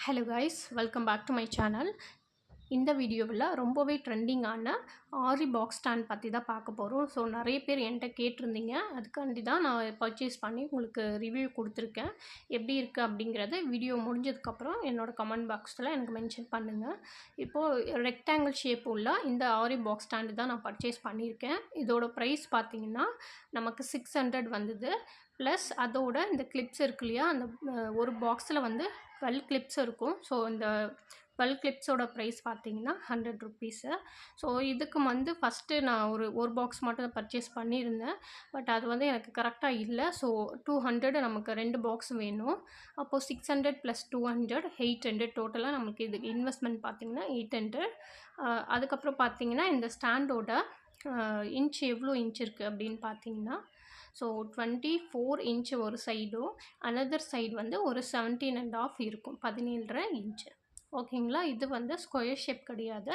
Hello guys, welcome back to my channel. இந்த வீடியோவில் ரொம்பவே ட்ரெண்டிங்கான ஆரி பாக்ஸ் ஸ்டாண்ட் பற்றி தான் பார்க்க போகிறோம். ஸோ நிறைய பேர் என்கிட்ட கேட்டிருந்தீங்க. அதுக்காண்டி தான் நான் பர்ச்சேஸ் பண்ணி உங்களுக்கு ரிவ்யூ கொடுத்துருக்கேன். எப்படி இருக்குது அப்படிங்கிறத வீடியோ முடிஞ்சதுக்கப்புறம் என்னோடய கமெண்ட் பாக்ஸில் எனக்கு மென்ஷன் பண்ணுங்கள். இப்போது ரெக்டாங்கிள் ஷேப் உள்ள இந்த ஆரி பாக்ஸ் ஸ்டாண்டு தான் நான் பர்ச்சேஸ் பண்ணியிருக்கேன். இதோட ப்ரைஸ் பார்த்திங்கன்னா நமக்கு 600 வந்தது. ப்ளஸ் அதோட இந்த கிளிப்ஸ் இருக்கு இல்லையா, அந்த ஒரு பாக்ஸில் வந்து 12 கிளிப்ஸ் இருக்கும். ஸோ இந்த 12 கிளிப்ஸோட ப்ரைஸ் பார்த்தீங்கன்னா 100 ருப்பீஸு. ஸோ இதுக்கு வந்து ஃபஸ்ட்டு நான் ஒரு பாக்ஸ் மட்டும் தான் பர்ச்சேஸ் பண்ணியிருந்தேன். பட் அது வந்து எனக்கு கரெக்டாக இல்லை. ஸோ 200 நமக்கு 2 பாக்ஸ் வேணும். அப்போது 600 + 200 800 டோட்டலாக நமக்கு இது இன்வெஸ்ட்மெண்ட் பார்த்திங்கன்னா 800. அதுக்கப்புறம் பார்த்திங்கன்னா இந்த ஸ்டாண்டோட இன்ச் எவ்வளோ இன்ச் இருக்குது அப்படின்னு பார்த்தீங்கன்னா, ஸோ 24 இன்ச் ஒரு சைடும், அனதர் சைடு வந்து ஒரு 17.5 இருக்கும், 17.5 இன்ச்சு. ஓகேங்களா? இது வந்து ஸ்கொயர் ஷேப் கிடையாது,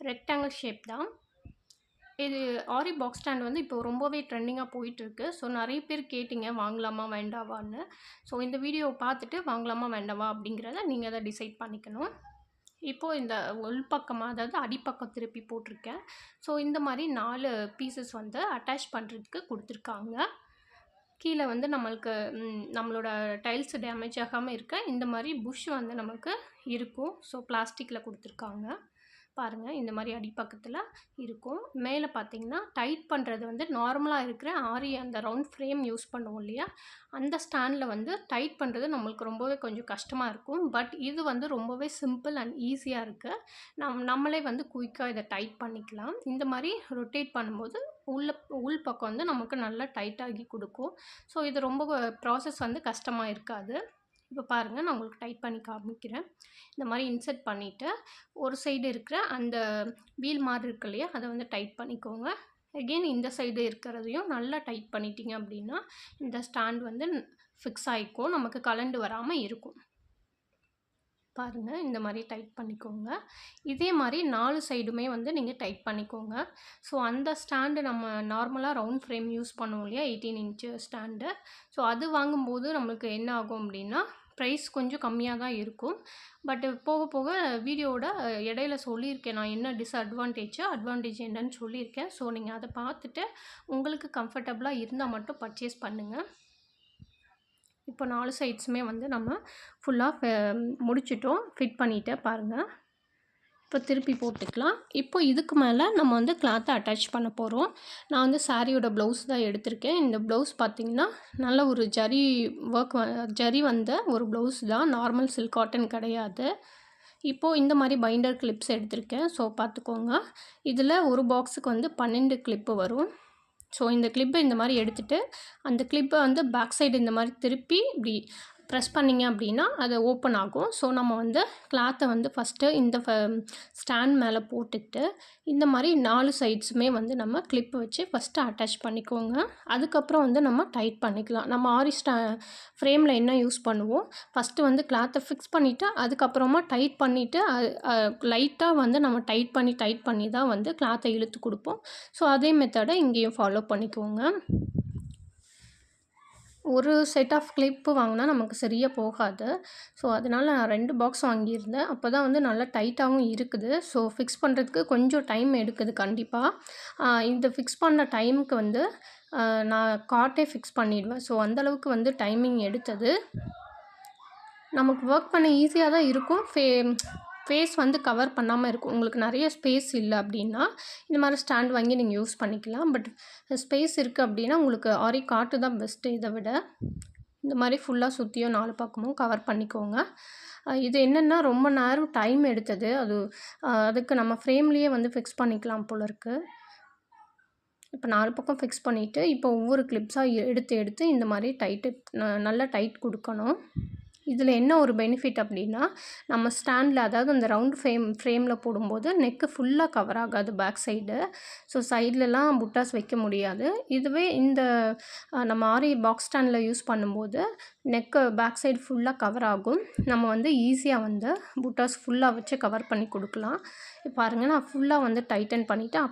ரெக்டாங்கிள் ஷேப் தான். இது ஆரி பாக்ஸ் ஸ்டாண்ட் வந்து இப்போ ரொம்பவே ட்ரெண்டிங்காக போயிட்டுருக்கு. ஸோ நிறைய பேர் கேட்டிங்க வாங்கலாமா வேண்டாவான்னு. ஸோ இந்த வீடியோவை பார்த்துட்டு வாங்கலாமா வேண்டாவா அப்படிங்கிறத நீங்கள் அதை டிசைட் பண்ணிக்கணும். இப்போது இந்த உள்பக்கமாக, அதாவது அடிப்பக்கம் திருப்பி போட்டிருக்கேன். ஸோ இந்த மாதிரி 4 பீசஸ் வந்து அட்டாச் பண்ணுறதுக்கு கொடுத்துருக்காங்க. கீழே வந்து நம்மளோட டைல்ஸ் டேமேஜ் ஆகாமல் இருக்க இந்த மாதிரி புஷ் வந்து நமக்கு இருக்கும். ஸோ பிளாஸ்டிக்கில் கொடுத்துருக்காங்க பாருங்கள். இந்த மாதிரி அடிப்பக்கத்தில் இருக்கும். மேலே பார்த்தீங்கன்னா டைட் பண்ணுறது வந்து நார்மலாக இருக்கிற ஆரி அந்த ரவுண்ட் ஃப்ரேம் யூஸ் பண்ணுவோம் இல்லையா, அந்த ஸ்டாண்டில் வந்து டைட் பண்ணுறது நம்மளுக்கு ரொம்பவே கொஞ்சம் கஷ்டமாக இருக்கும். பட் இது வந்து ரொம்பவே சிம்பிள் அண்ட் ஈஸியாக இருக்குது. நம்மளே வந்து குயிக்காக இதை டைட் பண்ணிக்கலாம். இந்த மாதிரி ரொட்டேட் பண்ணும்போது உள் பக்கம் வந்து நமக்கு நல்லா டைட்டாகி கொடுக்கும். ஸோ இது ரொம்ப ப்ராசஸ் வந்து கஷ்டமாக இருக்காது. இப்போ பாருங்கள், நான் உங்களுக்கு டைட் பண்ணி காமிக்கிறேன். இந்த மாதிரி இன்சர்ட் பண்ணிவிட்டு ஒரு சைடு இருக்கிற அந்த வீல் மாதிரி இருக்கு இல்லையா, அதை வந்து டைட் பண்ணிக்கோங்க. அகெயின் இந்த சைடு இருக்கிறதையும் நல்லா டைட் பண்ணிட்டீங்க அப்படின்னா இந்த ஸ்டாண்ட் வந்து ஃபிக்ஸ் ஆகிக்கும், நமக்கு கலண்டு வராமல் இருக்கும். பாருங்கள், இந்த மாதிரி டைட் பண்ணிக்கோங்க. இதே மாதிரி 4 சைடுமே வந்து நீங்கள் டைட் பண்ணிக்கோங்க. ஸோ அந்த ஸ்டாண்டு நம்ம நார்மலாக ரவுண்ட் ஃப்ரேம் யூஸ் பண்ணுவோம் இல்லையா, 18 இன்ச்சு ஸ்டாண்டு. ஸோ அது வாங்கும்போது நம்மளுக்கு என்ன ஆகும் அப்படின்னா ப்ரைஸ் கொஞ்சம் கம்மியாக தான் இருக்கும். பட் போக போக வீடியோவோட இடையில சொல்லியிருக்கேன் நான் என்ன அட்வான்டேஜ் என்னன்னு சொல்லியிருக்கேன். ஸோ நீங்கள் அதை பார்த்துட்டு உங்களுக்கு கம்ஃபர்டபுளாக இருந்தால் மட்டும் பர்ச்சேஸ் பண்ணுங்கள். இப்போ 4 சைட்ஸுமே வந்து நம்ம ஃபுல்லாக முடிச்சிட்டோம், ஃபிட் பண்ணிவிட்டு பாருங்கள். இப்போ திருப்பி போட்டுக்கலாம். இப்போ இதுக்கு மேலே நம்ம வந்து கிளாத்தை அட்டாச் பண்ண போகிறோம். நான் வந்து சாரியோட ப்ளவுஸ் தான் எடுத்திருக்கேன். இந்த ப்ளவுஸ் பார்த்திங்கன்னா நல்ல ஒரு ஜரி வந்த ஒரு ப்ளவுஸ் தான், நார்மல் சில்க் காட்டன் கிடையாது. இப்போது இந்த மாதிரி பைண்டர் கிளிப்ஸ் எடுத்திருக்கேன். ஸோ பார்த்துக்கோங்க, இதில் ஒரு பாக்ஸுக்கு வந்து 12 கிளிப்பு வரும். ஸோ இந்த கிளிப்பை இந்த மாதிரி எடுத்துகிட்டு அந்த கிளிப்பை வந்து பேக் சைடு இந்த மாதிரி திருப்பி இப்படி ப்ரெஸ் பண்ணிங்க அப்படின்னா அது ஓப்பன் ஆகும். ஸோ நம்ம வந்து கிளாத்தை வந்து ஃபஸ்ட்டு இந்த ஸ்டாண்ட் மேலே போட்டுக்கிட்டு இந்த மாதிரி 4 சைட்ஸுமே வந்து நம்ம கிளிப்பு வச்சு ஃபஸ்ட்டு அட்டாச் பண்ணிக்கோங்க. அதுக்கப்புறம் வந்து நம்ம டைட் பண்ணிக்கலாம். நம்ம ஆரி ஃப்ரேமில் என்ன யூஸ் பண்ணுவோம், ஃபஸ்ட்டு வந்து கிளாத்தை ஃபிக்ஸ் பண்ணிவிட்டு அதுக்கப்புறமா டைட் பண்ணிவிட்டு லைட்டாக வந்து நம்ம டைட் பண்ணி தான் வந்து கிளாத்தை இழுத்து கொடுப்போம். ஸோ அதே மெத்தடை இங்கேயும் ஃபாலோ பண்ணிக்கோங்க. ஒரு செட் ஆஃப் கிளிப்பு வாங்கினா நமக்கு சரியாக போகாது. ஸோ அதனால் நான் 2 பாக்ஸ் வாங்கியிருந்தேன். அப்போ தான் வந்து நல்லா டைட்டாகவும் இருக்குது. ஸோ ஃபிக்ஸ் பண்ணுறதுக்கு கொஞ்சம் டைம் எடுக்குது கண்டிப்பாக. இந்த ஃபிக்ஸ் பண்ண டைமுக்கு வந்து நான் கார்ட்டே ஃபிக்ஸ் பண்ணிடுவேன். ஸோ அந்தளவுக்கு வந்து டைமிங் எடுத்தது. நமக்கு ஒர்க் பண்ண ஈஸியாக தான் இருக்கும். ஃபேஸ் வந்து கவர் பண்ணாமல் இருக்கும். உங்களுக்கு நிறைய ஸ்பேஸ் இல்லை அப்படின்னா இந்த மாதிரி ஸ்டாண்ட் வாங்கி நீங்கள் யூஸ் பண்ணிக்கலாம். பட் ஸ்பேஸ் இருக்குது அப்படின்னா உங்களுக்கு ஆரி காட்டு தான் பெஸ்ட்டு. இதை விட இந்த மாதிரி ஃபுல்லாக சுற்றியும் 4 பக்கமும் கவர் பண்ணிக்கோங்க. இது என்னென்னா ரொம்ப நேரம் டைம் எடுத்தது. அதுக்கு நம்ம ஃப்ரேம்லேயே வந்து ஃபிக்ஸ் பண்ணிக்கலாம் போல இருக்குது. இப்போ 4 பக்கம் ஃபிக்ஸ் பண்ணிவிட்டு இப்போ ஒவ்வொரு கிளிப்ஸாக எடுத்து இந்த மாதிரி நல்லா டைட் கொடுக்கணும். இதில் என்ன ஒரு பெனிஃபிட் அப்படின்னா, நம்ம ஸ்டாண்டில், அதாவது அந்த ரவுண்ட் ஃப்ரேமில் போடும்போது நெக்கு ஃபுல்லாக கவர் ஆகாது பேக் சைடு. ஸோ சைட்லலாம் புட்டாஸ் வைக்க முடியாது. இதுவே இந்த நம்ம ஆரி பாக்ஸ் ஸ்டாண்டில் யூஸ் பண்ணும்போது நெக்கு பேக் சைடு ஃபுல்லாக கவர் ஆகும். நம்ம வந்து ஈஸியாக வந்து புட்டாஸ் ஃபுல்லாக வச்சு கவர் பண்ணி கொடுக்கலாம். பாருங்கள், நான் ஃபுல்லாக வந்து டைட்டன் பண்ணிவிட்டேன்.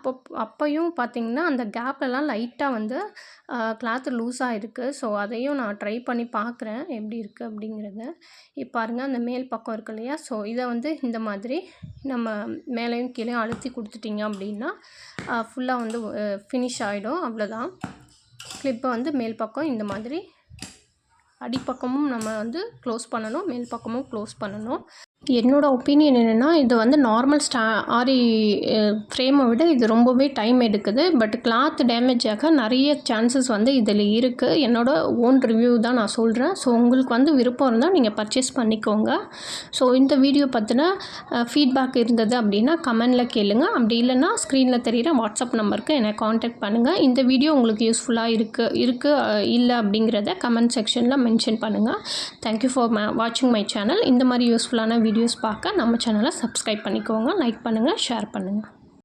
அப்போயும் பார்த்திங்கன்னா அந்த கேப்லலாம் லைட்டாக வந்து கிளாத்து லூஸாக இருக்குது. ஸோ அதையும் நான் ட்ரை பண்ணி பார்க்குறேன் எப்படி இருக்குது அப்படிங்கிறத. இப்போ பாருங்கள், அந்த மேல் பக்கம் இருக்கு இல்லையா, ஸோ இதை வந்து இந்த மாதிரி நம்ம மேலேயும் கீழேயும் அழுத்தி கொடுத்துட்டிங்க அப்படின்னா ஃபுல்லாக வந்து ஃபினிஷ் ஆகிடும். அவ்வளோதான். கிளிப்பை வந்து மேல் பக்கம் இந்த மாதிரி அடிப்பக்கமும் நம்ம வந்து க்ளோஸ் பண்ணணும், மேல் பக்கமும் க்ளோஸ் பண்ணணும். என்னோடய ஒப்பீனியன் என்னென்னா, இது வந்து நார்மல் ஆரி ஃப்ரேமை விட இது ரொம்பவே டைம் எடுக்குது. பட் கிளாத் டேமேஜ் ஆக நிறைய சான்சஸ் வந்து இதில் இருக்குது. என்னோடய ஓன் ரிவ்யூ தான் நான் சொல்கிறேன். ஸோ உங்களுக்கு வந்து விருப்பம் இருந்தால் நீங்கள் பர்ச்சேஸ் பண்ணிக்கோங்க. ஸோ இந்த வீடியோ பற்றின ஃபீட்பேக் இருந்தது அப்படின்னா கமெண்டில் கேளுங்க. அப்படி இல்லைன்னா ஸ்க்ரீனில் தெரிகிற வாட்ஸ்அப் நம்பருக்கு என்னை காண்டாக்ட் பண்ணுங்கள். இந்த வீடியோ உங்களுக்கு யூஸ்ஃபுல்லாக இல்லை அப்படிங்கிறத கமெண்ட் செக்ஷனில் மென்ஷன் பண்ணுங்கள். தேங்க்யூ ஃபார் வாட்சிங் மை சேனல். இந்த மாதிரி யூஸ்ஃபுல்லான வீடியோஸ் பார்க்க நம்ம சேனலை சப்ஸ்கிரைப் பண்ணிக்கோங்க, லைக் பண்ணுங்கள், ஷேர் பண்ணுங்கள்.